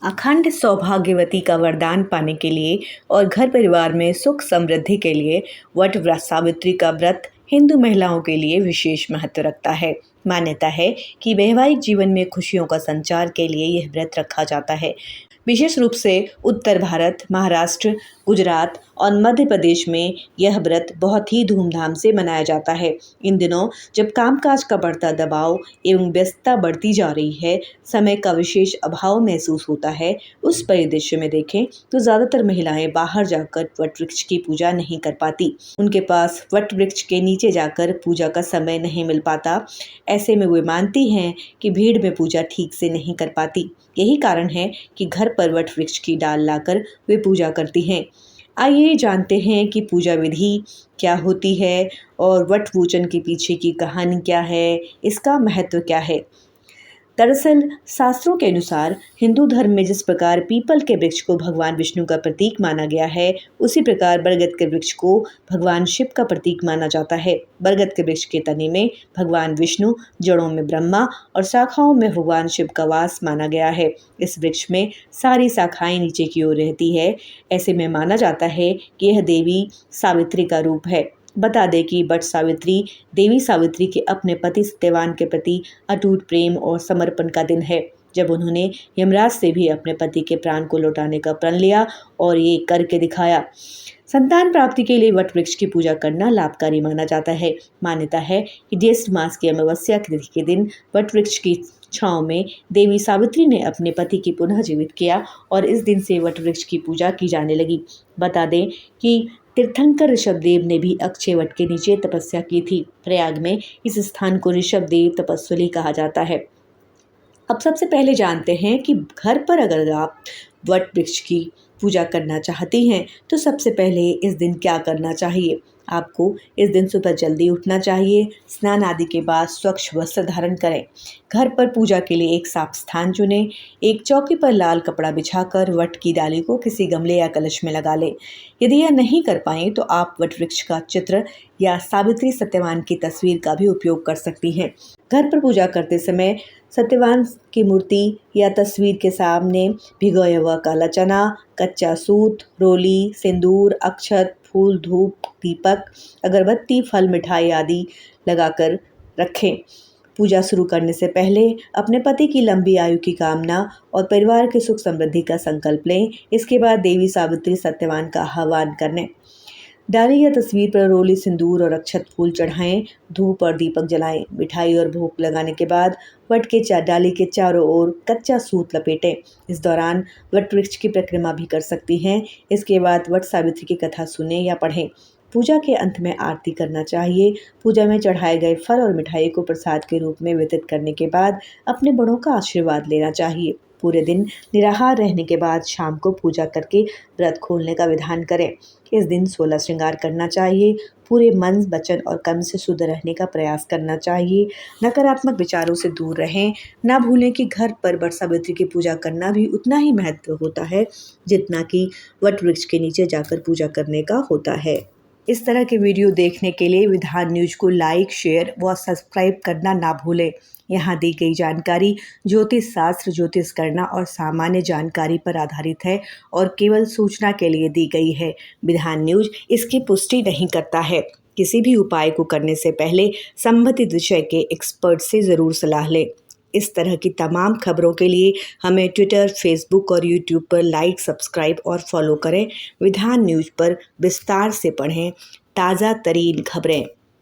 अखंड सौभाग्यवती का वरदान पाने के लिए और घर परिवार में सुख समृद्धि के लिए वट व्रत सावित्री का व्रत हिंदू महिलाओं के लिए विशेष महत्व रखता है। मान्यता है कि वैवाहिक जीवन में खुशियों का संचार के लिए यह व्रत रखा जाता है। विशेष रूप से उत्तर भारत, महाराष्ट्र, गुजरात और मध्य प्रदेश में यह व्रत बहुत ही धूमधाम से मनाया जाता है। इन दिनों जब कामकाज का बढ़ता दबाव एवं व्यस्तता बढ़ती जा रही है, समय का विशेष अभाव महसूस होता है, उस परिदृश्य में देखें तो ज़्यादातर महिलाएं बाहर जाकर वट वृक्ष की पूजा नहीं कर पाती। उनके पास वट वृक्ष के नीचे जाकर पूजा का समय नहीं मिल पाता। ऐसे में वे मानती हैं कि भीड़ में पूजा ठीक से नहीं कर पाती। यही कारण है कि घर पर वट वृक्ष की डाल लाकर वे पूजा करती हैं। आइए जानते हैं कि पूजा विधि क्या होती है और वट पूजन के पीछे की कहानी क्या है, इसका महत्व क्या है। दरअसल शास्त्रों के अनुसार हिंदू धर्म में जिस प्रकार पीपल के वृक्ष को भगवान विष्णु का प्रतीक माना गया है, उसी प्रकार बरगद के वृक्ष को भगवान शिव का प्रतीक माना जाता है। बरगद के वृक्ष के तने में भगवान विष्णु, जड़ों में ब्रह्मा और शाखाओं में भगवान शिव का वास माना गया है। इस वृक्ष में सारी शाखाएं नीचे की ओर रहती है। ऐसे में माना जाता है कि यह देवी सावित्री का रूप है। बता दें कि वट सावित्री देवी सावित्री के अपने पति सत्यवान के प्रति अटूट प्रेम और समर्पण का दिन है, जब उन्होंने यमराज से भी अपने पति के प्राण को लौटाने का प्रण लिया और ये करके दिखाया। संतान प्राप्ति के लिए वट वृक्ष की पूजा करना लाभकारी माना जाता है। मान्यता है कि ज्येष्ठ मास की अमावस्या तिथि के दिन वट वृक्ष की छांव में देवी सावित्री ने अपने पति की पुनः जीवित किया और इस दिन से वट वृक्ष की पूजा की जाने लगी। बता दें कि तीर्थंकर ऋषभदेव ने भी अक्षय वट के नीचे तपस्या की थी। प्रयाग में इस स्थान को ऋषभदेव तपस्वली कहा जाता है। अब सबसे पहले जानते हैं कि घर पर अगर आप वट वृक्ष की पूजा करना चाहती हैं तो सबसे पहले इस दिन क्या करना चाहिए। आपको इस दिन सुबह जल्दी उठना चाहिए। स्नान आदि के बाद स्वच्छ वस्त्र धारण करें। घर पर पूजा के लिए एक साफ स्थान चुनें। एक चौकी पर लाल कपड़ा बिछाकर वट की डाली को किसी गमले या कलश में लगा लें। यदि यह नहीं कर पाएं तो आप वट वृक्ष का चित्र या सावित्री सत्यवान की तस्वीर का भी उपयोग कर सकती हैं। घर पर पूजा करते समय सत्यवान की मूर्ति या तस्वीर के सामने भिगोया हुआ काला चना, कच्चा सूत, रोली, सिंदूर, अक्षत, फूल, धूप, दीपक, अगरबत्ती, फल, मिठाई आदि लगाकर रखें। पूजा शुरू करने से पहले अपने पति की लंबी आयु की कामना और परिवार की सुख समृद्धि का संकल्प लें। इसके बाद देवी सावित्री सत्यवान का आह्वान करें। डाली या तस्वीर पर रोली, सिंदूर और अक्षत फूल चढ़ाएं। धूप और दीपक जलाएं। मिठाई और भोग लगाने के बाद वट के डाली के चारों ओर कच्चा सूत लपेटें। इस दौरान वट वृक्ष की परिक्रमा भी कर सकती हैं। इसके बाद वट सावित्री की कथा सुनें या पढ़ें। पूजा के अंत में आरती करना चाहिए। पूजा में चढ़ाए गए फल और मिठाई को प्रसाद के रूप में वितरित करने के बाद अपने बड़ों का आशीर्वाद लेना चाहिए। पूरे दिन निराहार रहने के बाद शाम को पूजा करके व्रत खोलने का विधान करें। इस दिन 16 श्रृंगार करना चाहिए। पूरे मन, वचन और कर्म से शुद्ध रहने का प्रयास करना चाहिए। नकारात्मक विचारों से दूर रहें। ना भूलें कि घर पर वट सावित्री की पूजा करना भी उतना ही महत्व होता है जितना कि वट वृक्ष के नीचे जाकर पूजा करने का होता है। इस तरह के वीडियो देखने के लिए विधान न्यूज को लाइक, शेयर व सब्सक्राइब करना ना भूलें। यहाँ दी गई जानकारी ज्योतिष शास्त्र, ज्योतिष गणना और सामान्य जानकारी पर आधारित है और केवल सूचना के लिए दी गई है। विधान न्यूज इसकी पुष्टि नहीं करता है। किसी भी उपाय को करने से पहले संबंधित विषय के एक्सपर्ट से ज़रूर सलाह लें। इस तरह की तमाम खबरों के लिए हमें ट्विटर, फेसबुक और यूट्यूब पर लाइक, सब्सक्राइब और फॉलो करें। विधान न्यूज पर विस्तार से पढ़ें ताज़ा तरीन खबरें।